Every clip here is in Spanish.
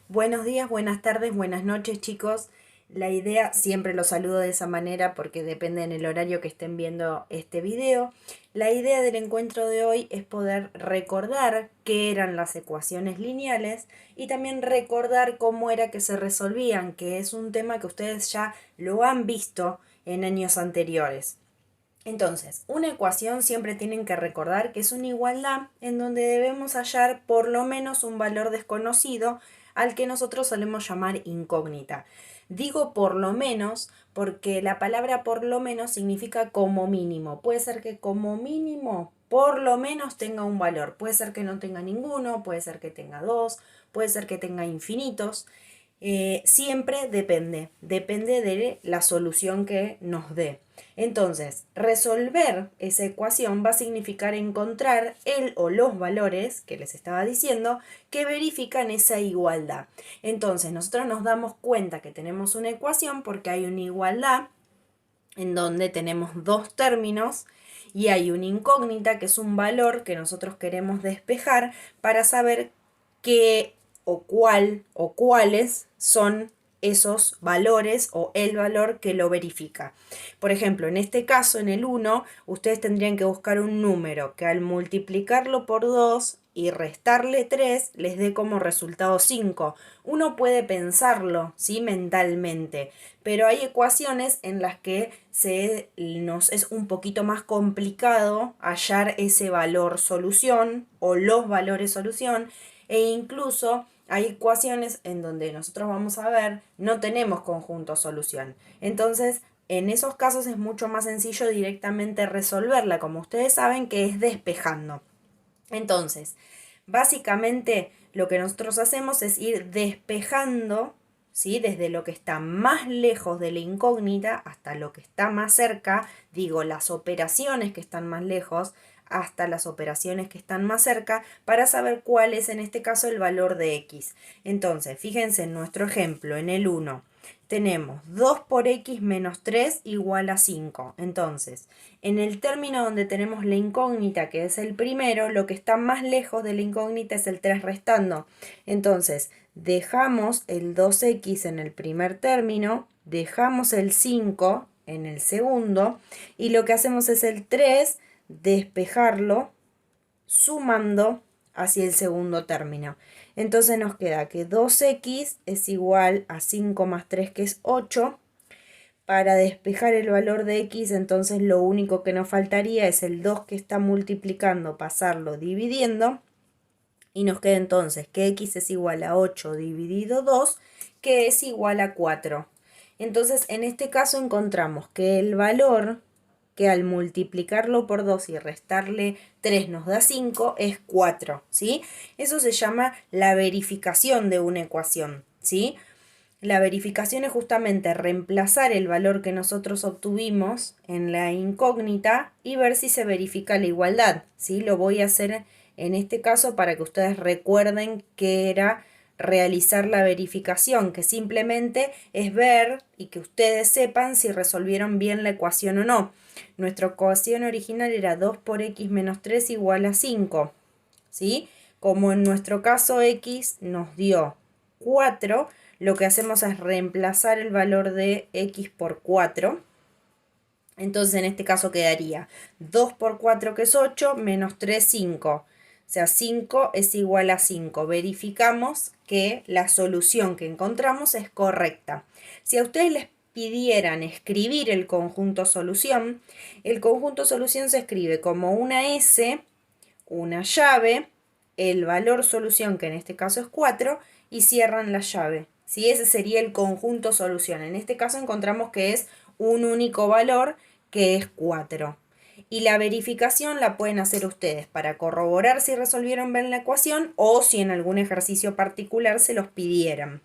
Buenos días, buenas tardes, buenas noches, chicos. La idea, siempre los saludo de esa manera porque depende en el horario que estén viendo este video. La idea del encuentro de hoy es poder recordar qué eran las ecuaciones lineales y también recordar cómo era que se resolvían, que es un tema que ustedes ya lo han visto en años anteriores. Entonces, una ecuación siempre tienen que recordar que es una igualdad en donde debemos hallar por lo menos un valor desconocido al que nosotros solemos llamar incógnita. Digo por lo menos porque la palabra por lo menos significa como mínimo. Puede ser que como mínimo por lo menos tenga un valor. Puede ser que no tenga ninguno, puede ser que tenga dos, puede ser que tenga infinitos. Siempre depende de la solución que nos dé. Entonces, resolver esa ecuación va a significar encontrar el o los valores que les estaba diciendo que verifican esa igualdad. Entonces, nosotros nos damos cuenta que tenemos una ecuación porque hay una igualdad en donde tenemos dos términos y hay una incógnita que es un valor que nosotros queremos despejar para saber qué o cuál o cuáles son esos valores o el valor que lo verifica. Por ejemplo, en este caso, en el uno ustedes tendrían que buscar un número que al multiplicarlo por 2 y restarle 3 les dé como resultado 5. Uno puede pensarlo, ¿sí? Mentalmente, pero hay ecuaciones en las que nos es un poquito más complicado hallar ese valor solución o los valores solución, e incluso hay ecuaciones en donde nosotros vamos a ver no tenemos conjunto solución. Entonces, en esos casos es mucho más sencillo directamente resolverla, como ustedes saben, que es despejando. Entonces, básicamente lo que nosotros hacemos es ir despejando, ¿sí? Desde lo que está más lejos de la incógnita hasta lo que está más cerca, digo, las operaciones que están más lejos hasta las operaciones que están más cerca, para saber cuál es en este caso el valor de x. Entonces, fíjense en nuestro ejemplo, en el uno tenemos 2 por x menos 3 igual a 5. Entonces, en el término donde tenemos la incógnita, que es el primero, lo que está más lejos de la incógnita es el 3 restando. Entonces, dejamos el 2x en el primer término, dejamos el 5 en el segundo, y lo que hacemos es el 3 despejarlo sumando hacia el segundo término. Entonces nos queda que 2x es igual a 5 más 3, que es 8. Para despejar el valor de x, entonces lo único que nos faltaría es el 2 que está multiplicando, pasarlo dividiendo. Y nos queda entonces que x es igual a 8 dividido 2, que es igual a 4. Entonces, en este caso encontramos que el valor que al multiplicarlo por 2 y restarle 3 nos da 5 es 4, ¿sí? Eso se llama la verificación de una ecuación, ¿sí? La verificación es justamente reemplazar el valor que nosotros obtuvimos en la incógnita y ver si se verifica la igualdad, ¿sí? Lo voy a hacer en este caso para que ustedes recuerden que era realizar la verificación, que simplemente es ver y que ustedes sepan si resolvieron bien la ecuación o no. Nuestra ecuación original era 2 por x menos 3 igual a 5, ¿sí? Como en nuestro caso x nos dio 4, lo que hacemos es reemplazar el valor de x por 4. Entonces en este caso quedaría 2 por 4, que es 8, menos 3, 5. O sea, 5 es igual a 5. Verificamos que la solución que encontramos es correcta. Si a ustedes les pidieran escribir el conjunto solución se escribe como una S, una llave, el valor solución, que en este caso es 4, y cierran la llave. ¿Sí? Ese sería el conjunto solución. En este caso encontramos que es un único valor, que es 4. Y la verificación la pueden hacer ustedes para corroborar si resolvieron bien la ecuación o si en algún ejercicio particular se los pidieran.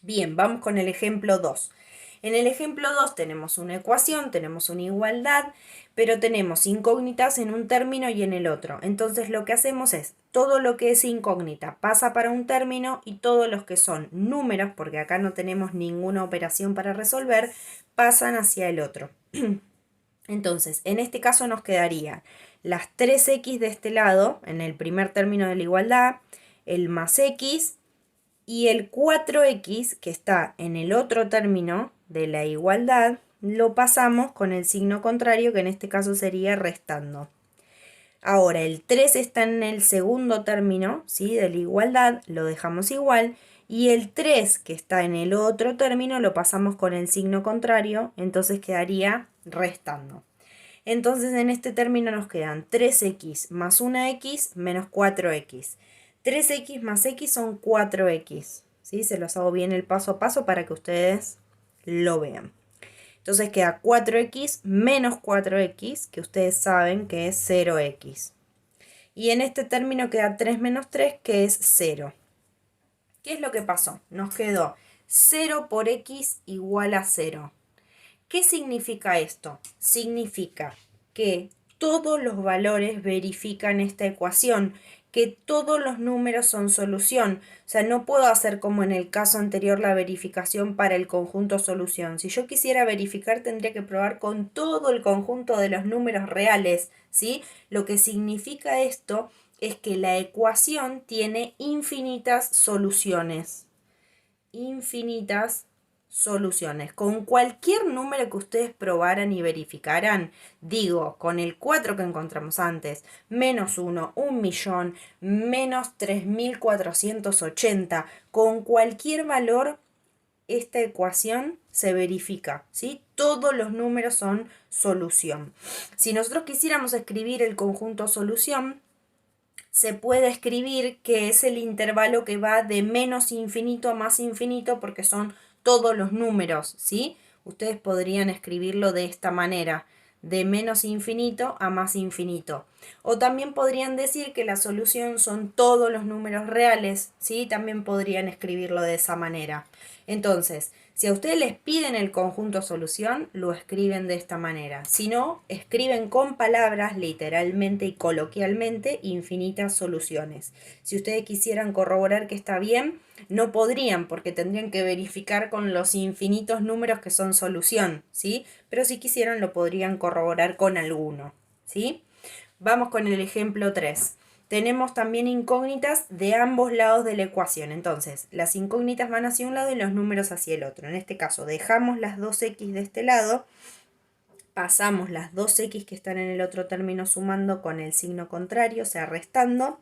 Bien, vamos con el ejemplo 2. En el ejemplo 2 tenemos una ecuación, tenemos una igualdad, pero tenemos incógnitas en un término y en el otro. Entonces lo que hacemos es, todo lo que es incógnita pasa para un término y todos los que son números, porque acá no tenemos ninguna operación para resolver, pasan hacia el otro. Entonces, en este caso nos quedaría las 3x de este lado, en el primer término de la igualdad, el más x Y el 4x que está en el otro término de la igualdad lo pasamos con el signo contrario, que en este caso sería restando. Ahora el 3 está en el segundo término, ¿sí?, de la igualdad, lo dejamos igual. Y el 3 que está en el otro término lo pasamos con el signo contrario, entonces quedaría restando. Entonces en este término nos quedan 3x más 1x menos 4x. 3x más x son 4x. ¿Sí? Se los hago bien el paso a paso para que ustedes lo vean. Entonces queda 4x menos 4x, que ustedes saben que es 0x. Y en este término queda 3 menos 3, que es 0. ¿Qué es lo que pasó? Nos quedó 0 por x igual a 0. ¿Qué significa esto? Significa que todos los valores verifican esta ecuación, que todos los números son solución. O sea, no puedo hacer como en el caso anterior la verificación para el conjunto solución. Si yo quisiera verificar, tendría que probar con todo el conjunto de los números reales, ¿sí? Lo que significa esto es que la ecuación tiene infinitas soluciones. Infinitas soluciones. Con cualquier número que ustedes probaran y verificaran, digo, con el 4 que encontramos antes, menos 1, 1.000.000, menos 3.480, con cualquier valor, esta ecuación se verifica, ¿sí? Todos los números son solución. Si nosotros quisiéramos escribir el conjunto solución, se puede escribir que es el intervalo que va de menos infinito a más infinito porque son todos los números, ¿sí? Ustedes podrían escribirlo de esta manera, de menos infinito a más infinito. O también podrían decir que la solución son todos los números reales, ¿sí? También podrían escribirlo de esa manera. Entonces, si a ustedes les piden el conjunto solución, lo escriben de esta manera. Si no, escriben con palabras, literalmente y coloquialmente, infinitas soluciones. Si ustedes quisieran corroborar que está bien, no podrían porque tendrían que verificar con los infinitos números que son solución, ¿sí? Pero si quisieran lo podrían corroborar con alguno, ¿sí? Vamos con el ejemplo 3. Tenemos también incógnitas de ambos lados de la ecuación. Entonces, las incógnitas van hacia un lado y los números hacia el otro. En este caso, dejamos las 2x de este lado, pasamos las 2x que están en el otro término sumando con el signo contrario, o sea, restando.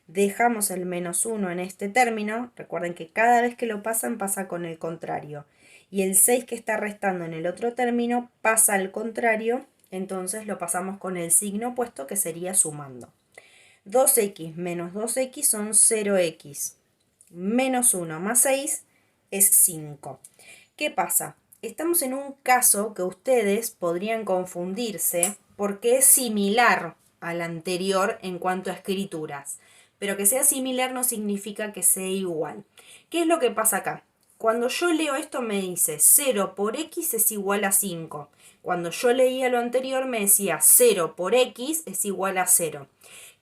Dejamos el menos 1 en este término. Recuerden que cada vez que lo pasan, pasa con el contrario. Y el 6 que está restando en el otro término pasa al contrario. Entonces lo pasamos con el signo opuesto, que sería sumando. 2x menos 2x son 0x. Menos 1 más 6 es 5. ¿Qué pasa? Estamos en un caso que ustedes podrían confundirse porque es similar al anterior en cuanto a escrituras. Pero que sea similar no significa que sea igual. ¿Qué es lo que pasa acá? Cuando yo leo esto me dice 0 por x es igual a 5. Cuando yo leía lo anterior me decía 0 por x es igual a 0.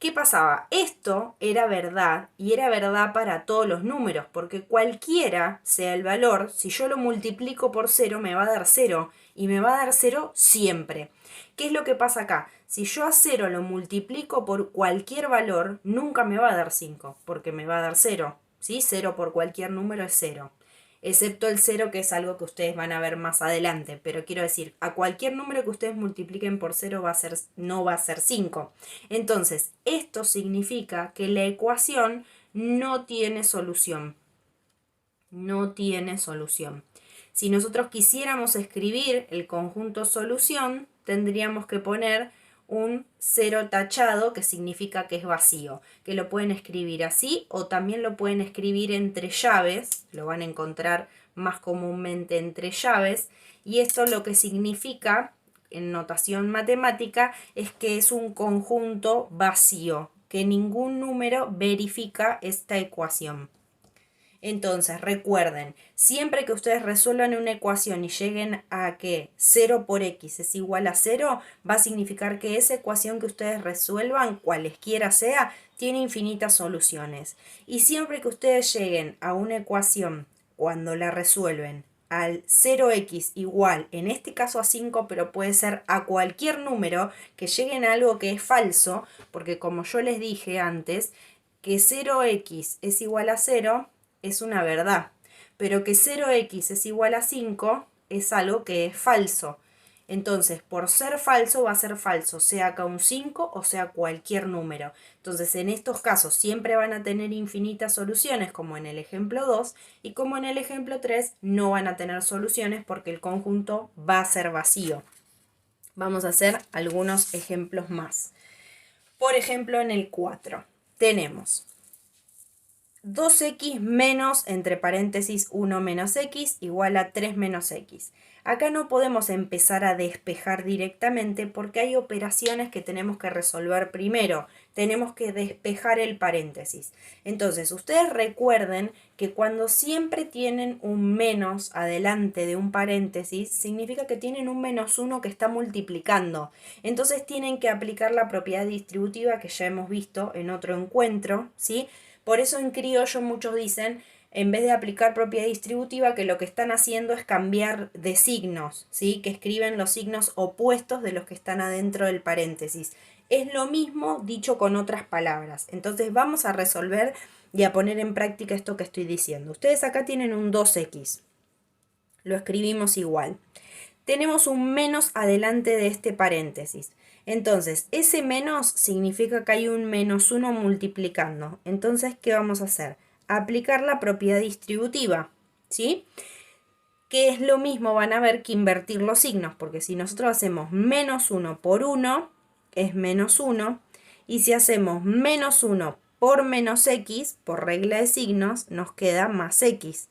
¿Qué pasaba? Esto era verdad y era verdad para todos los números, porque cualquiera sea el valor, si yo lo multiplico por 0 me va a dar 0 y me va a dar 0 siempre. ¿Qué es lo que pasa acá? Si yo a 0 lo multiplico por cualquier valor, nunca me va a dar 5, porque me va a dar 0. ¿Sí? 0 por cualquier número es 0. Excepto el 0, que es algo que ustedes van a ver más adelante. Pero quiero decir, a cualquier número que ustedes multipliquen por 0 no va a ser 5. Entonces, esto significa que la ecuación no tiene solución. No tiene solución. Si nosotros quisiéramos escribir el conjunto solución, tendríamos que poner un 0 tachado, que significa que es vacío, que lo pueden escribir así o también lo pueden escribir entre llaves, lo van a encontrar más comúnmente entre llaves, y esto lo que significa en notación matemática es que es un conjunto vacío, que ningún número verifica esta ecuación. Entonces, recuerden, siempre que ustedes resuelvan una ecuación y lleguen a que 0 por x es igual a 0, va a significar que esa ecuación que ustedes resuelvan, cualesquiera sea, tiene infinitas soluciones. Y siempre que ustedes lleguen a una ecuación, cuando la resuelven, al 0x igual, en este caso a 5, pero puede ser a cualquier número, que lleguen a algo que es falso, porque como yo les dije antes, que 0x es igual a 0, es una verdad, pero que 0x es igual a 5 es algo que es falso. Entonces, por ser falso va a ser falso, sea acá un 5 o sea cualquier número. Entonces, en estos casos siempre van a tener infinitas soluciones, como en el ejemplo 2, y como en el ejemplo 3 no van a tener soluciones porque el conjunto va a ser vacío. Vamos a hacer algunos ejemplos más. Por ejemplo, en el 4 tenemos 2x menos, entre paréntesis, 1 menos x igual a 3 menos x. Acá no podemos empezar a despejar directamente porque hay operaciones que tenemos que resolver primero. Tenemos que despejar el paréntesis. Entonces, ustedes recuerden que cuando siempre tienen un menos adelante de un paréntesis, significa que tienen un menos 1 que está multiplicando. Entonces tienen que aplicar la propiedad distributiva que ya hemos visto en otro encuentro, ¿sí? Por eso en criollo muchos dicen, en vez de aplicar propiedad distributiva, que lo que están haciendo es cambiar de signos, ¿sí? Que escriben los signos opuestos de los que están adentro del paréntesis. Es lo mismo dicho con otras palabras. Entonces vamos a resolver y a poner en práctica esto que estoy diciendo. Ustedes acá tienen un 2x. Lo escribimos igual. Tenemos un menos adelante de este paréntesis. Entonces, ese menos significa que hay un menos 1 multiplicando. Entonces, ¿qué vamos a hacer? Aplicar la propiedad distributiva, ¿sí? Que es lo mismo, van a ver, que invertir los signos, porque si nosotros hacemos menos 1 por 1, es menos 1, y si hacemos menos 1 por menos x, por regla de signos, nos queda más x.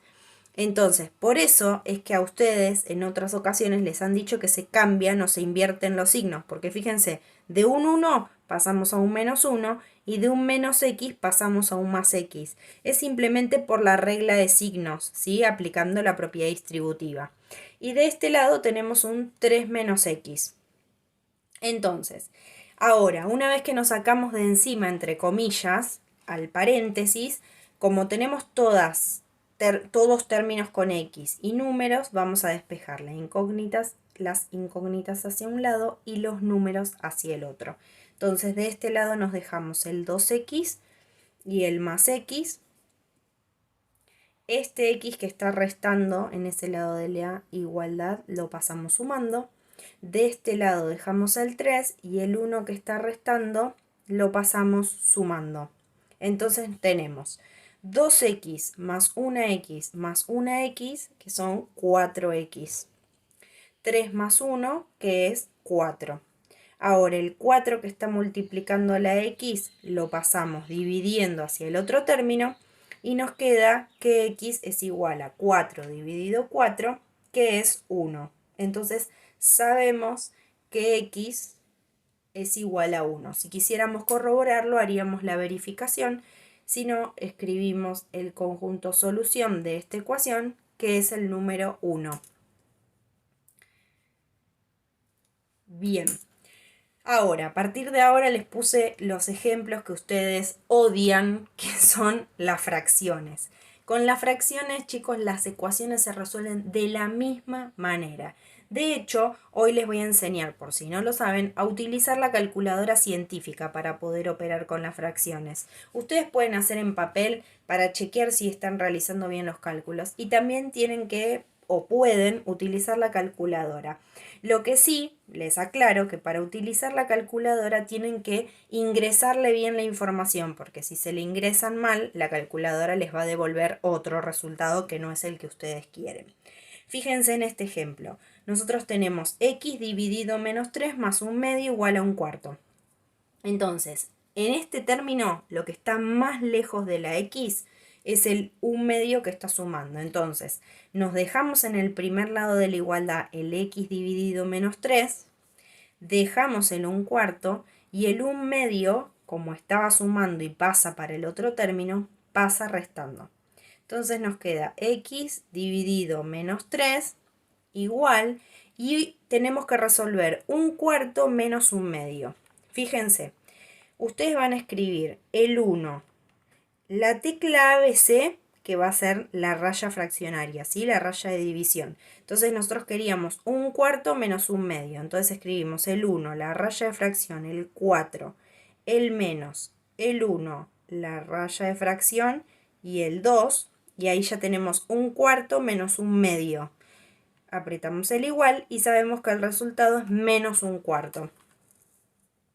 Entonces, por eso es que a ustedes en otras ocasiones les han dicho que se cambian o se invierten los signos, porque fíjense, de un 1 pasamos a un menos 1 y de un menos x pasamos a un más x. Es simplemente por la regla de signos, ¿sí? Aplicando la propiedad distributiva. Y de este lado tenemos un 3 menos x. Entonces, ahora, una vez que nos sacamos de encima, entre comillas, al paréntesis, como tenemos todos términos con x y números, vamos a despejar las incógnitas hacia un lado y los números hacia el otro. Entonces, de este lado nos dejamos el 2x y el más x. Este x que está restando en ese lado de la igualdad lo pasamos sumando. De este lado dejamos el 3 y el 1 que está restando lo pasamos sumando. Entonces tenemos 2x más 1x más 1x, que son 4x. 3 más 1, que es 4. Ahora el 4 que está multiplicando la x lo pasamos dividiendo hacia el otro término y nos queda que x es igual a 4 dividido 4, que es 1. Entonces sabemos que x es igual a 1. Si quisiéramos corroborarlo, haríamos la verificación. Si no, escribimos el conjunto solución de esta ecuación, que es el número 1. Bien. Ahora, a partir de ahora les puse los ejemplos que ustedes odian, que son las fracciones. Con las fracciones, chicos, las ecuaciones se resuelven de la misma manera. De hecho, hoy les voy a enseñar, por si no lo saben, a utilizar la calculadora científica para poder operar con las fracciones. Ustedes pueden hacer en papel para chequear si están realizando bien los cálculos y también tienen que o pueden utilizar la calculadora. Lo que sí, les aclaro que para utilizar la calculadora tienen que ingresarle bien la información, porque si se le ingresan mal, la calculadora les va a devolver otro resultado que no es el que ustedes quieren. Fíjense en este ejemplo. Nosotros tenemos x dividido menos 3 más un medio igual a un cuarto. Entonces, en este término, lo que está más lejos de la x es el 1/2 que está sumando. Entonces, nos dejamos en el primer lado de la igualdad el x dividido menos 3, dejamos el 1/4 y el 1/2, como estaba sumando y pasa para el otro término, pasa restando. Entonces nos queda x dividido menos 3 igual, y tenemos que resolver 1/4 menos 1/2. Fíjense, ustedes van a escribir el 1, la tecla ABC, que va a ser la raya fraccionaria, ¿sí? La raya de división. Entonces nosotros queríamos 1/4 menos 1/2. Entonces escribimos el 1, la raya de fracción, el 4, el menos, el 1, la raya de fracción y el 2. y ahí ya tenemos 1/4 menos 1/2. Apretamos el igual y sabemos que el resultado es menos 1/4.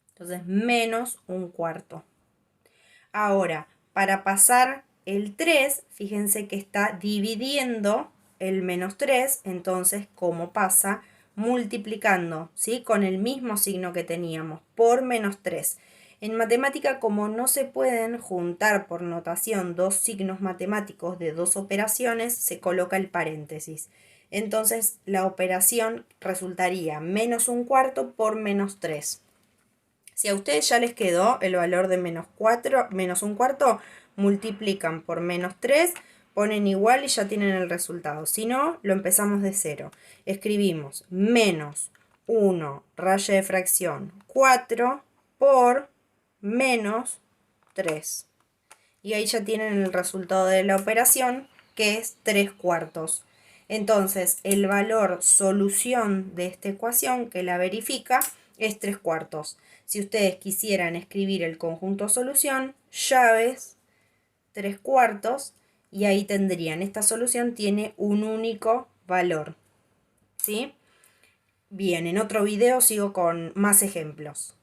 Entonces, menos 1/4. Ahora, para pasar el 3, fíjense que está dividiendo el menos 3, entonces, ¿cómo pasa? Multiplicando, ¿sí? Con el mismo signo que teníamos, por menos 3. En matemática, como no se pueden juntar por notación dos signos matemáticos de dos operaciones, se coloca el paréntesis. Entonces, la operación resultaría menos 1/4 por menos 3. Si a ustedes ya les quedó el valor de menos 1/4, multiplican por menos 3, ponen igual y ya tienen el resultado. Si no, lo empezamos de cero. Escribimos menos 1 raya de fracción 4 por menos 3. Y ahí ya tienen el resultado de la operación, que es 3/4. Entonces, el valor solución de esta ecuación que la verifica es 3/4. Si ustedes quisieran escribir el conjunto solución, llaves 3/4, y ahí tendrían, esta solución tiene un único valor. ¿Sí? Bien, en otro video sigo con más ejemplos.